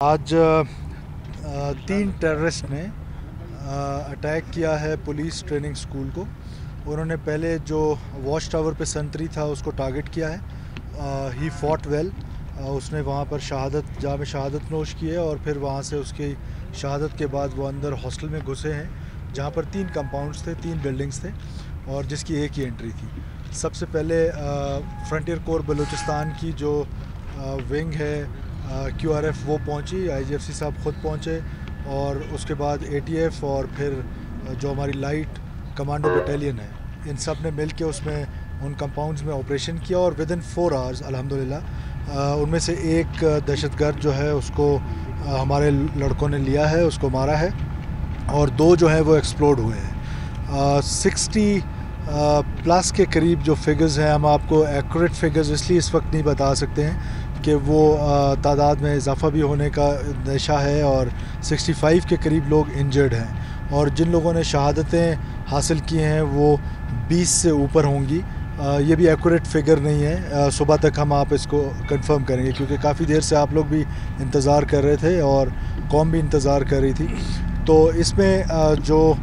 آج 3 ٹیررسٹ نے اٹیک کیا ہے پولیس ٹریننگ سکول کو. انہوں نے پہلے جو واچ ٹاور پہ سنتری تھا اس کو ٹارگٹ کیا ہے. ہی فوٹ ویل. اس نے وہاں پر جام شہادت نوش کی ہے اور پھر وہاں سے اس کی شہادت کے بعد وہ اندر ہاسٹل میں گھسے ہیں جہاں پر 3 کمپاؤنڈس تھے, 3 بلڈنگز تھے اور جس کی ایک ہی انٹری تھی. سب سے پہلے فرنٹیئر کور بلوچستان کی جو ونگ ہے QRF وہ پہنچی, IGFC صاحب خود پہنچے اور اس کے بعد ATF اور پھر جو ہماری لائٹ کمانڈو بٹالین ہے ان سب نے مل کے اس میں ان کمپاؤنڈز میں آپریشن کیا اور ودن 4 آورز الحمدللہ ان میں سے ایک دہشت گرد جو ہے اس کو ہمارے لڑکوں نے لیا ہے, اس کو مارا ہے اور 2 جو ہیں وہ ایکسپلوڈ ہوئے ہیں. 60 پلس کے قریب جو فگرز ہیں, ہم آپ کو ایکوریٹ فگرز اس لیے اس وقت نہیں بتا سکتے ہیں کہ وہ تعداد میں اضافہ بھی ہونے کا اندیشہ ہے اور 65 کے قریب لوگ انجرڈ ہیں اور جن لوگوں نے شہادتیں حاصل کی ہیں وہ 20 سے اوپر ہوں گی. یہ بھی ایکوریٹ فگر نہیں ہے, صبح تک ہم آپ اس کو کنفرم کریں گے کیونکہ کافی دیر سے آپ لوگ بھی انتظار کر رہے تھے اور قوم بھی انتظار کر رہی تھی. تو اس میں جو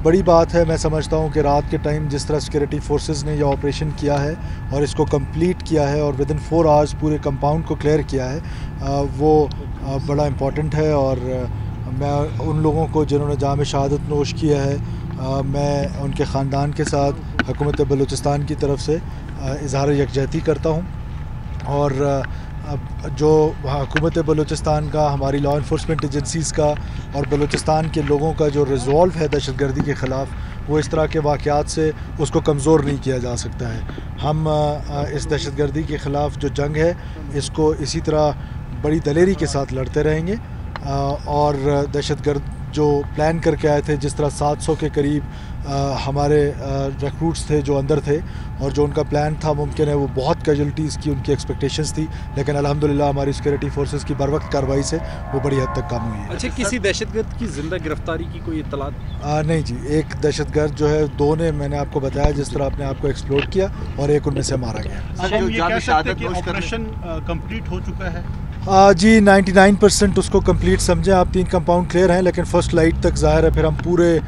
بڑی بات ہے میں سمجھتا ہوں کہ رات کے ٹائم جس طرح سیکورٹی فورسز نے یہ آپریشن کیا ہے اور اس کو کمپلیٹ کیا ہے اور ودن 4 آورز پورے کمپاؤنڈ کو کلیئر کیا ہے, وہ بڑا امپورٹنٹ ہے. اور میں ان لوگوں کو جنہوں نے جام شہادت نوش کیا ہے, میں ان کے خاندان کے ساتھ حکومت بلوچستان کی طرف سے اظہار یکجہتی کرتا ہوں. اور جو حکومت بلوچستان کا, ہماری لا انفورسمنٹ ایجنسیز کا اور بلوچستان کے لوگوں کا جو ریزولو ہے دہشت گردی کے خلاف, وہ اس طرح کے واقعات سے اس کو کمزور نہیں کیا جا سکتا ہے. ہم اس دہشت گردی کے خلاف جو جنگ ہے اس کو اسی طرح بڑی دلیری کے ساتھ لڑتے رہیں گے. اور دہشت گرد جو پلان کر کے آئے تھے, جس طرح 700 کے قریب ہمارے ریکروٹس تھے جو اندر تھے اور جو ان کا پلان تھا, ممکن ہے وہ بہت کیجولٹیز کی ان کی ایکسپیکٹیشنز تھی, لیکن الحمدللہ ہماری سیکورٹی فورسز کی بر وقت کارروائی سے وہ بڑی حد تک کم ہوئی ہے. اچھا, کسی دہشت گرد کی زندہ گرفتاری کی کوئی اطلاع؟ نہیں جی, ایک دہشت گرد جو ہے 2 نے میں نے آپ کو بتایا جس طرح اپنے آپ کو ایکسپلوڈ کیا اور ایک ان میں سے مارا گیا. ہم یہ کہہ سکتے ہیں کہ آپریشن کمپلیٹ ہو چکا ہے؟ جی 99% اس کو کمپلیٹ سمجھیں آپ. 3 کمپاؤنڈ کلیئر ہیں لیکن فرسٹ لائٹ تک ظاہر ہے پھر ہم پورے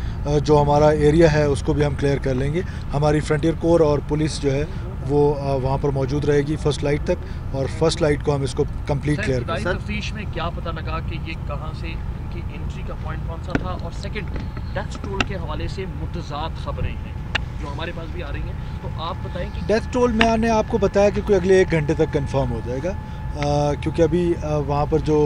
جو ہمارا ایریا ہے اس کو بھی ہم کلیئر کر لیں گے. ہماری فرنٹیئر کور اور پولیس جو ہے وہ وہاں پر موجود رہے گی فرسٹ لائٹ تک اور فرسٹ لائٹ کو ہم اس کو کمپلیٹ کلیئر کریں گے. تفتیش میں کیا پتہ لگا کہ یہ کہاں سے ان کی انٹری کا پوائنٹ کون سا تھا؟ اور سیکنڈ, ڈیتھ ٹول کے حوالے سے متضاد خبریں ہیں جو ہمارے پاس بھی آ رہی ہیں, تو آپ بتائیں کہ ڈیتھ ٹول میں نے آپ کو بتایا کہ کوئی اگلے 1 گھنٹے تک کنفرم ہو جائے گا, کیونکہ ابھی وہاں پر جو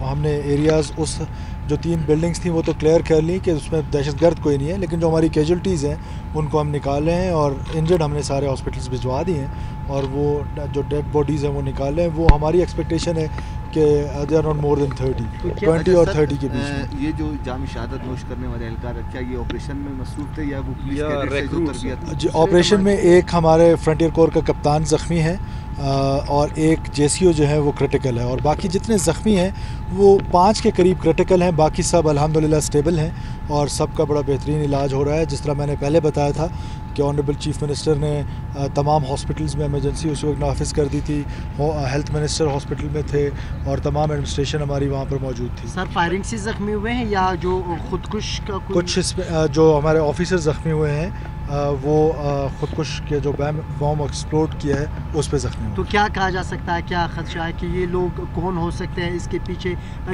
ہم نے ایریاز اس جو 3 بلڈنگز تھیں وہ تو کلیئر کر لی کہ اس میں دہشت گرد کوئی نہیں ہے, لیکن جو ہماری کیجولٹیز ہیں ان کو ہم نکال رہے ہیں اور انجرڈ ہم نے سارے ہاسپٹلس بھجوا دیے ہیں اور وہ جو ڈیڈ باڈیز ہیں وہ نکال رہے ہیں. وہ ہماری ایکسپیکٹیشن ہے کہ دے آر ناٹ مور دین 20 اور 30 کے بیچ میں. یہ جو جام شہادت نوش کرنے والے اہلکار کیا یہ آپریشن میں مصروف تھے یا وہ پولیس کے جو تربیت؟ جی, آپریشن میں ایک ہمارے فرنٹیئر کور کا کپتان زخمی ہے اور ایک JCO جو ہے وہ کرٹیکل ہے, اور باقی جتنے زخمی ہیں وہ 5 کے قریب کرٹیکل ہیں, باقی سب الحمدللہ اسٹیبل ہیں اور سب کا بڑا بہترین علاج ہو رہا ہے. جس طرح میں نے پہلے بتایا تھا کہ آنریبل چیف منسٹر نے تمام ہاسپٹلز میں ایمرجنسی اس وقت نافذ کر دی تھی, ہیلتھ منسٹر ہاسپٹل میں تھے اور تمام ایڈمنسٹریشن ہماری وہاں پر موجود تھی. سر فائرنگ سے زخمی ہوئے ہیں یا جو خودکش کا کچھ اس میں جو ہمارے آفیسر زخمی ہوئے ہیں وہ خودکش کے جو بم ایکسپلوڈ کیا ہے اس پہ زخمی ہوئے. تو کیا کہا جا سکتا ہے, کیا خدشہ ہے کہ یہ لوگ کون ہو سکتے ہیں, اس کے پیچھے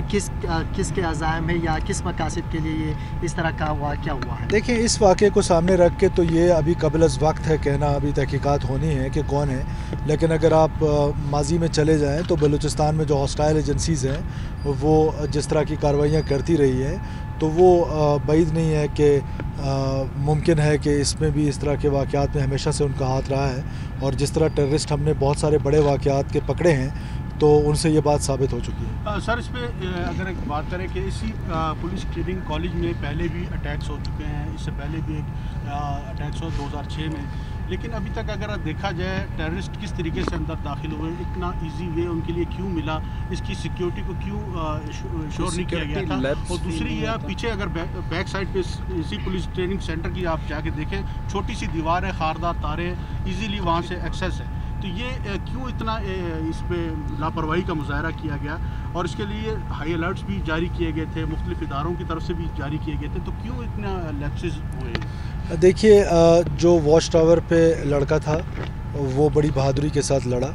کس کے عزائم ہے یا کس مقاصد کے لیے یہ اس طرح کا واقعہ ہوا ہے؟ دیکھیں, اس واقعے کو سامنے رکھ کے تو یہ ابھی قبل از وقت ہے کہنا, ابھی تحقیقات ہونی ہے کہ کون ہے. لیکن اگر آپ ماضی میں چلے جائیں تو بلوچستان میں جو ہاسٹائل ایجنسیز ہیں وہ جس طرح کی کارروائیاں کرتی رہی ہیں تو وہ بعید نہیں ہے کہ ممکن ہے کہ اس میں بھی اس طرح کے واقعات میں ہمیشہ سے ان کا ہاتھ رہا ہے. اور جس طرح ٹیررسٹ ہم نے بہت سارے بڑے واقعات کے پکڑے ہیں تو ان سے یہ بات ثابت ہو چکی ہے. سر, اس پہ اگر ایک بات کریں کہ اسی پولیس ٹریننگ کالج میں پہلے بھی اٹیکس ہو چکے ہیں, اس سے پہلے بھی ایک اٹیکس ہو 2006 میں, لیکن ابھی تک اگر دیکھا جائے ٹیررسٹ کس طریقے سے اندر داخل ہوئے, اتنا ایزی وے ان کے لیے کیوں ملا, اس کی سیکیورٹی کو کیوں شور نہیں کیا گیا تھا. اور دوسری یہ پیچھے اگر بیک سائڈ پہ اسی پولیس ٹریننگ سینٹر کی آپ جا کے دیکھیں, چھوٹی سی دیوار ہے, خاردار تاریں, ایزیلی وہاں سے ایکسیس ہے. تو یہ کیوں اتنا اس پہ لاپرواہی کا مظاہرہ کیا گیا اور اس کے لیے ہائی الرٹس بھی جاری کیے گئے تھے، مختلف اداروں کی طرف سے بھی جاری کیے گئے تھے، تو کیوں اتنا لیپسز ہوئے؟ دیکھیے جو واچ ٹاور پہ لڑکا تھا وہ بڑی بہادری کے ساتھ لڑا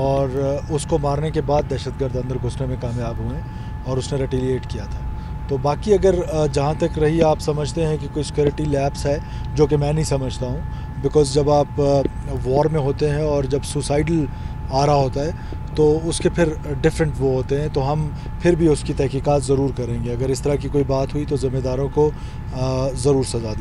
اور اس کو مارنے کے بعد دہشت گرد اندر گھسنے میں کامیاب ہوئے اور اس نے ریٹیلیٹ کیا تھا. تو باقی اگر جہاں تک رہی آپ سمجھتے ہیں کہ کوئی سیکورٹی لیپس ہے، جو کہ میں نہیں سمجھتا ہوں، بیکاز جب آپ وار میں ہوتے ہیں اور جب سوسائڈل آ رہا ہوتا ہے تو اس کے پھر ڈفرینٹ وہ ہوتے ہیں، تو ہم پھر بھی اس کی تحقیقات ضرور کریں گے. اگر اس طرح کی کوئی بات ہوئی تو ذمہ داروں کو ضرور سزا دی